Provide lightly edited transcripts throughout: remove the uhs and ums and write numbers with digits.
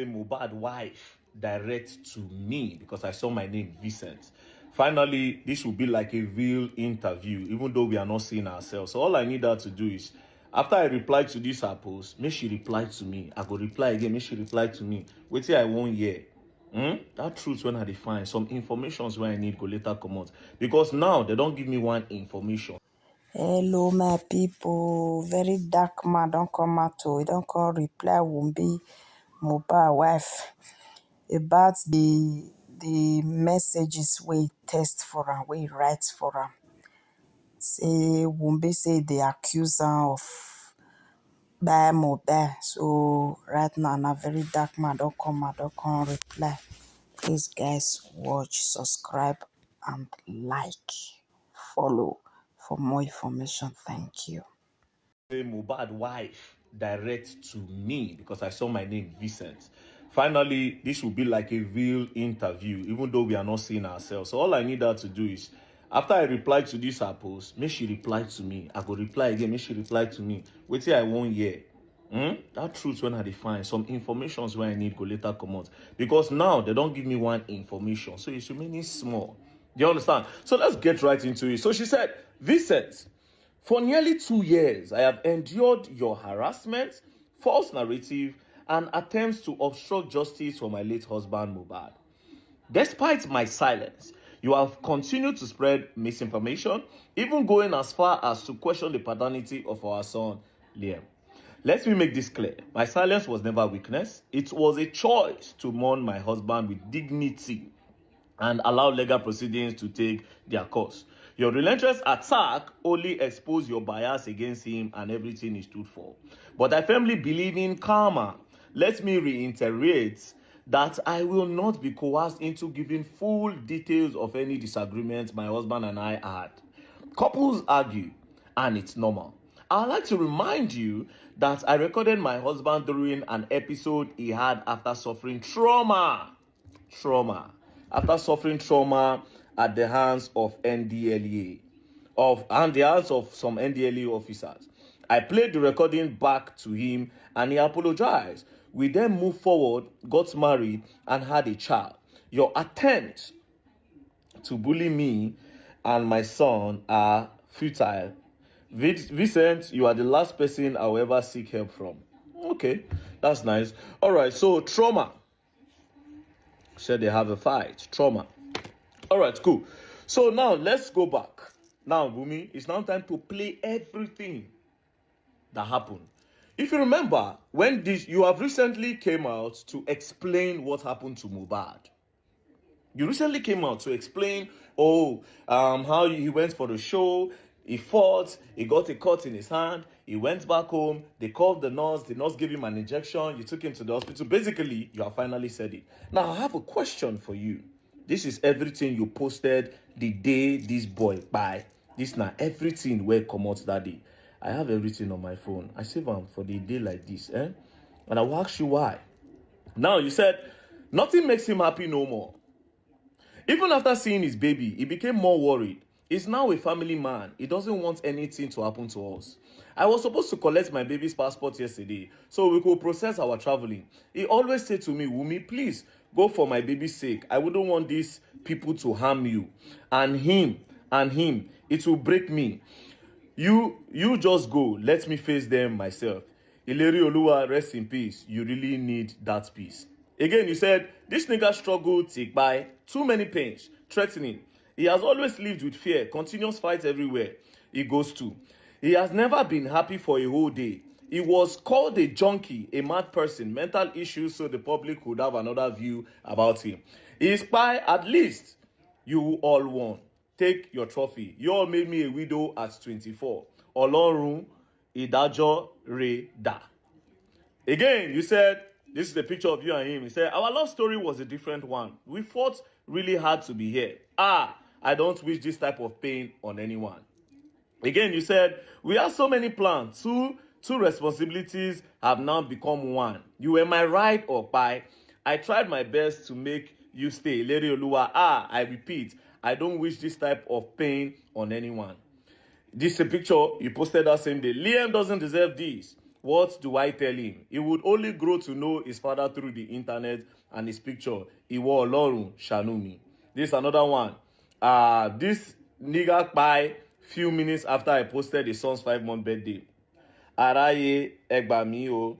Mohbad wife direct to me because I saw my name Vincent. Finally, this will be like a real interview, even though we are not seeing ourselves. So all I need her to do is, after I reply to this her post, make she reply to me. I go reply again, make she reply to me. Wait till I won't hear. That truth when I define some informations where I need go later come out. Because now they don't give me one information. Hello my people, very dark man don't come out o, don't call reply wunmi Mohbad wife about the messages we test for am, we write for am. Say wunmi say they accuse am of buy Mohbad, so right now na very dark man don't come out, don't come reply. Please guys watch, subscribe and like, follow for more information. Thank you. Mohbad wife direct to me because I saw my name Vincent. Finally, this will be like a real interview, even though we are not seeing ourselves. So all I need her to do is, after I reply to this her post, make she reply to me. I go reply again, make she reply to me. Wait till I won't hear. That truth when I define some informations where I need go later come out. Because now they don't give me one information, so it's remaining small. Do you understand? So let's get right into it. So she said, Vincent, for nearly 2 years, I have endured your harassment, false narrative, and attempts to obstruct justice for my late husband, Mohbad. Despite my silence, you have continued to spread misinformation, even going as far as to question the paternity of our son, Liam. Let me make this clear. My silence was never weakness. It was a choice to mourn my husband with dignity and allow legal proceedings to take their course. Your relentless attack only exposed your bias against him and everything he stood for. But I firmly believe in karma. Let me reiterate that I will not be coerced into giving full details of any disagreement my husband and I had. Couples argue, and it's normal. I'd like to remind you that I recorded my husband during an episode he had after suffering trauma. After suffering trauma at the hands of NDLEA, and the hands of some NDLEA officers. I played the recording back to him and he apologized. We then moved forward, got married, and had a child. Your attempts to bully me and my son are futile. Vincent, you are the last person I'll ever seek help from. Okay, that's nice. All right, so trauma. Said they have a fight. Trauma. All right, cool. So now let's go back. Now, Wunmi, it's now time to play everything that happened. If you remember, when you have recently came out to explain what happened to Mohbad. You recently came out to explain, how he went for the show, he fought, he got a cut in his hand, he went back home, they called the nurse gave him an injection, you took him to the hospital. Basically, you have finally said it. Now, I have a question for you. This is everything you posted the day this boy buy. This now everything where come out that day. I have everything on my phone. I save them for the day like this, And I will ask you why. Now, you said, nothing makes him happy no more. Even after seeing his baby, he became more worried. He's now a family man. He doesn't want anything to happen to us. I was supposed to collect my baby's passport yesterday so we could process our traveling. He always said to me, Wunmi, please go for my baby's sake. I wouldn't want these people to harm you. And him, it will break me. You just go. Let me face them myself. Ileri Oluwa, rest in peace. You really need that peace. Again, you said, this nigga struggled to buy too many pains, threatening. He has always lived with fear, continuous fights everywhere he goes to. He has never been happy for a whole day. He was called a junkie, a mad person, mental issues, so the public would have another view about him. He is spy, at least you all won. Take your trophy. You all made me a widow at 24. Olorun Idajo Re Da. Again, you said, this is the picture of you and him. He said, our love story was a different one. We fought really hard to be here. I don't wish this type of pain on anyone. Again, you said, we have so many plans. Two responsibilities have now become one. You were my ride or buy. I tried my best to make you stay. Lady Oluwa, I repeat, I don't wish this type of pain on anyone. This is a picture you posted that same day. Liam doesn't deserve this. What do I tell him? He would only grow to know his father through the internet and his picture. Iwo Olorun ṣàánú mi. This is another one. This nigga kpai few minutes after I posted his son's 5-month birthday. Araye Egbami o.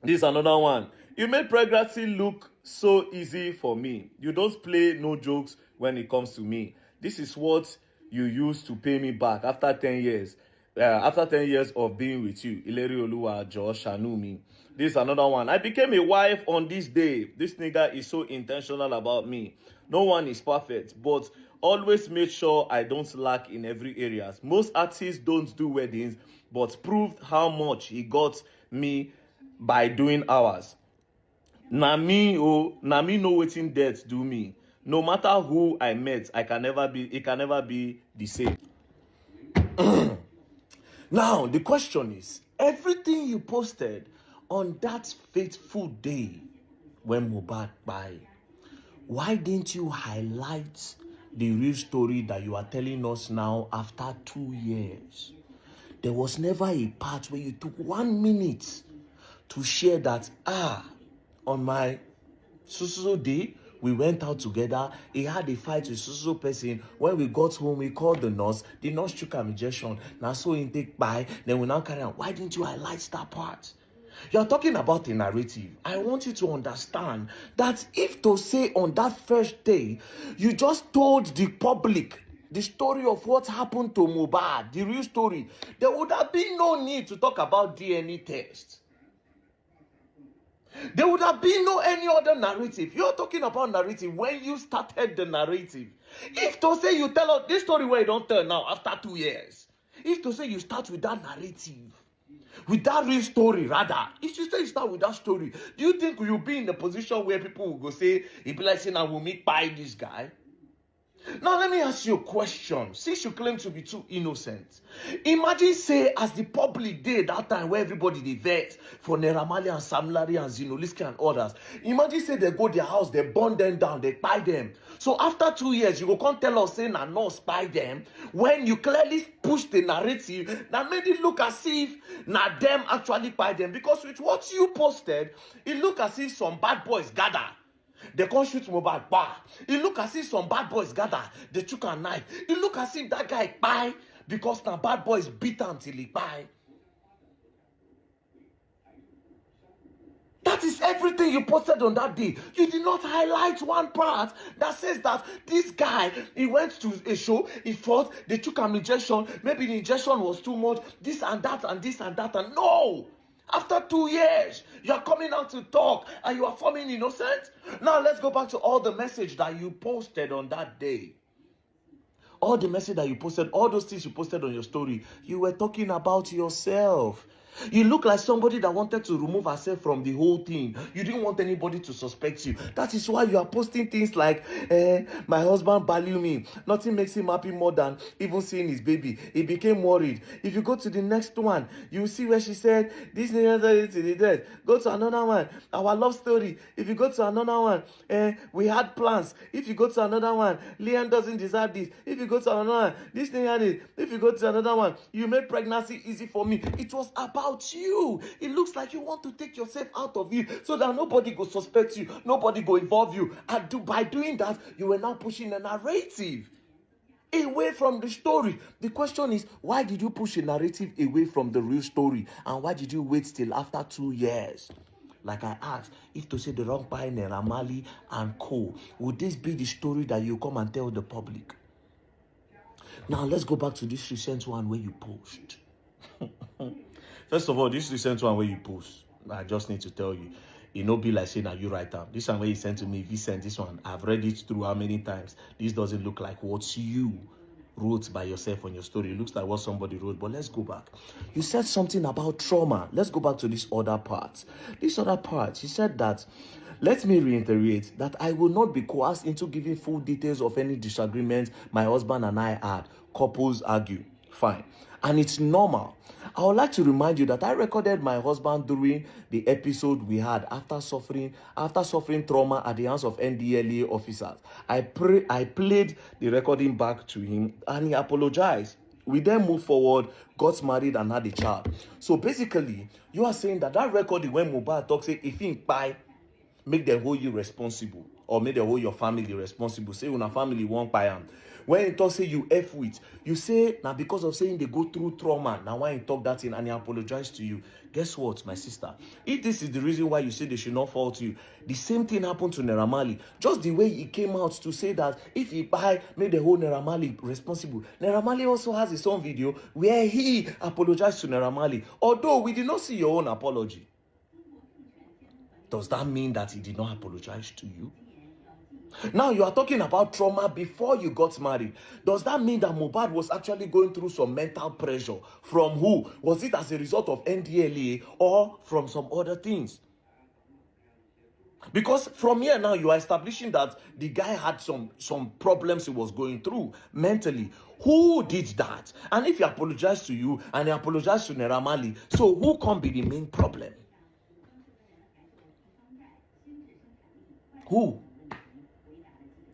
This is another one. You made pregnancy look so easy for me. You don't play no jokes when it comes to me. This is what you used to pay me back after 10 years. After 10 years of being with you. Ileri Oluwa Josh Shanumi. This is another one. I became a wife on this day. This nigga is so intentional about me. No one is perfect, but always made sure I don't lack in every area. Most artists don't do weddings, but proved how much he got me by doing ours. Na me know wetin death do me. No matter who I met, it can never be the same. Now, the question is, everything you posted on that fateful day when Mohbad died, why didn't you highlight the real story that you are telling us now after 2 years? There was never a part where you took 1 minute to share that, on my so day, we went out together. He had a fight with so person. When we got home, we called the nurse. The nurse took an injection. Now so intake by. Then we now carry on. Why didn't you highlight that part? You're talking about a narrative. I want you to understand that if to say on that first day, you just told the public the story of what happened to Mohbad, the real story, there would have been no need to talk about DNA tests. There would have been no any other narrative. You're talking about narrative when you started the narrative. If to say you tell us this story where you don't tell now after 2 years, if to say you start with that narrative, with that real story rather, if you say you start with that story, do you think you'll be in a position where people will go say, it be like saying, I will meet by this guy? Now, let me ask you a question. Since you claim to be too innocent, imagine, say, as the public did that time where everybody they vex for Naira Marley and Sam Larry and Zinoliski and others. Imagine, say, they go their house, they burn them down, they buy them. So after 2 years, you go come tell us, say, no, spy them, when you clearly push the narrative that made it look as if na them actually buy them. Because with what you posted, it looked as if some bad boys gather. They can't shoot Mohbad. Bah. It look as if some bad boys gather. They took a knife. It look as if that guy buy because now bad boys beat him till he buy. That is everything you posted on that day. You did not highlight one part that says that this guy, he went to a show, he fought, they took an injection, maybe the injection was too much, this and that and this and that, and no! After 2 years, you are coming out to talk and you are forming innocent. Now let's go back to all the message that you posted on that day. All the message that you posted, all those things you posted on your story, you were talking about yourself. You look like somebody that wanted to remove herself from the whole thing. You didn't want anybody to suspect you. That is why you are posting things like, my husband value me. Nothing makes him happy more than even seeing his baby. He became worried. If you go to the next one, you will see where she said, this nigga to the death. Go to another one. Our love story. If you go to another one, we had plans. If you go to another one, Leanne doesn't deserve this. If you go to another one, this thing had it. If you go to another one, you made pregnancy easy for me. It was about you. It looks like you want to take yourself out of it so that nobody go suspect you, nobody go involve you. And by doing that, you were now pushing a narrative away from the story. The question is, why did you push a narrative away from the real story? And why did you wait till after 2 years? Like I asked, if to say the wrong by Naira Marley and co, would this be the story that you come and tell the public? Now let's go back to this recent one where you post. First of all, this recent one where you post, I just need to tell you, it no be like saying that you write down. This one where you sent to me, if you sent this one, I've read it through how many times. This doesn't look like what you wrote by yourself on your story. It looks like what somebody wrote, but let's go back. You said something about trauma. Let's go back to this other part. This other part, you said that, let me reiterate that I will not be coerced into giving full details of any disagreements my husband and I had. Couples argue. Fine. And it's normal. I would like to remind you that I recorded my husband during the episode we had after suffering trauma at the hands of NDLA officers. I played the recording back to him and he apologized. We then moved forward, got married, and had a child. So basically, you are saying that record when Mohbad talks, say, if he buy, make them hold you responsible, or make them hold your family responsible. Say when a family won't buy am. When he talk say you F with, you say now because of saying they go through trauma. Now why he talk that thing and he apologize to you? Guess what, my sister? If this is the reason why you say they should not fall to you, the same thing happened to Naira Marley. Just the way he came out to say that if he buy, make the whole Naira Marley responsible. Naira Marley also has his own video where he apologized to Naira Marley. Although we did not see your own apology. Does that mean that he did not apologize to you? Now you are talking about trauma before you got married. Does that mean that Mohbad was actually going through some mental pressure? From who? Was it as a result of NDLA or from some other things? Because from here now you are establishing that the guy had some problems he was going through mentally. Who did that? And if he apologized to you and he apologized to Naira Marley, so who can be the main problem? Who?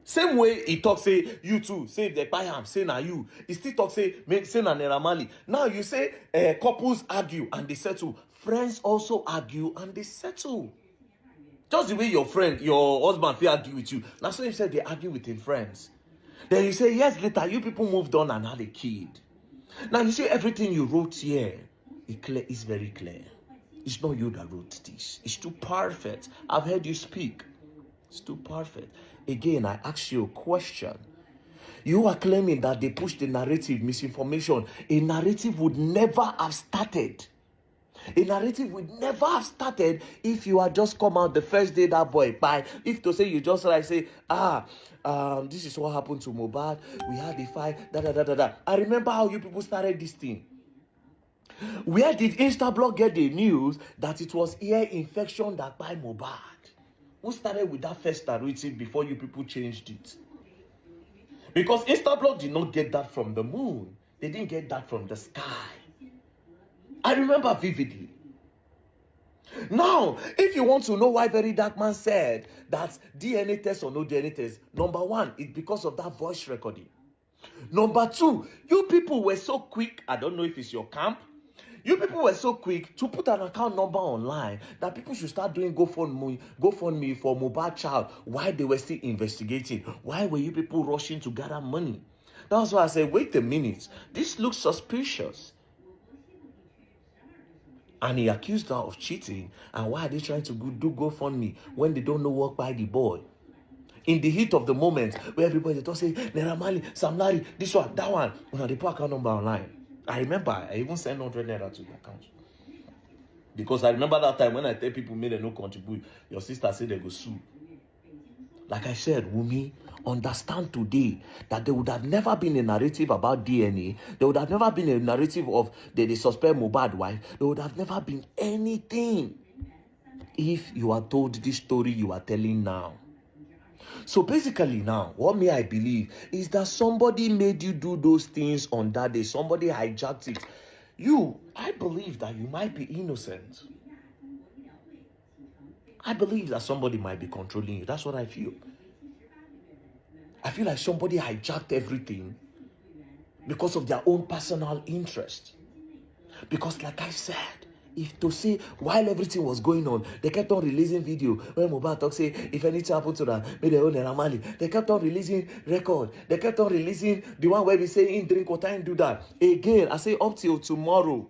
Same way he talk say you too, say if they buy him, say na you. He still talk say na Naira Marley. Now you say couples argue and they settle. Friends also argue and they settle. Just the way your friend, your husband will argue with you. Now so you said they argue with his friends. Then you say years later you people moved on and had a kid. Now you see everything you wrote here. It's very clear. It's not you that wrote this. It's too perfect. I've heard you speak. It's too perfect. Again, I ask you a question. You are claiming that they pushed the narrative, misinformation. A narrative would never have started. A narrative would never have started if you had just come out the first day that boy died. If to say you just like say, this is what happened to Mohbad. We had the fight, I remember how you people started this thing. Where did Instablog get the news that it was ear infection that by Mohbad? Who started with that first narrative before you people changed it? Because Instablog did not get that from the moon. They didn't get that from the sky. I remember vividly. Now, if you want to know why Very Dark Man said that DNA test or no DNA test, number one, it's because of that voice recording. Number two, you people were so quick, I don't know if it's your camp, you people were so quick to put an account number online that people should start doing GoFundMe for Mohbad child while they were still investigating. Why were you people rushing to gather money? That's why I said, wait a minute. This looks suspicious. And he accused her of cheating. And why are they trying to do GoFundMe when they don't know what by the boy? In the heat of the moment where everybody don't say, Naira Marley, Sam Larry, this one, that one. When they put account number online. I remember I even sent 100 naira to the account. Because I remember that time when I tell people made a no contribute, your sister said they go sue. Like I said, Wunmi, understand today that there would have never been a narrative about DNA. There would have never been a narrative of they suspect Mohbad wife. There would have never been anything if you are told this story you are telling now. So basically now, what I believe is that somebody made you do those things on that day. Somebody hijacked it. I believe that you might be innocent. I believe that somebody might be controlling you. That's what I feel. I feel like somebody hijacked everything because of their own personal interest. Because like I said, if to say while everything was going on, they kept on releasing video when Mohbad talk say if anything happened to that, maybe they own Naira Marley. They kept on releasing record. They kept on releasing the one where we say in drink water and do that. Again, I say up till tomorrow.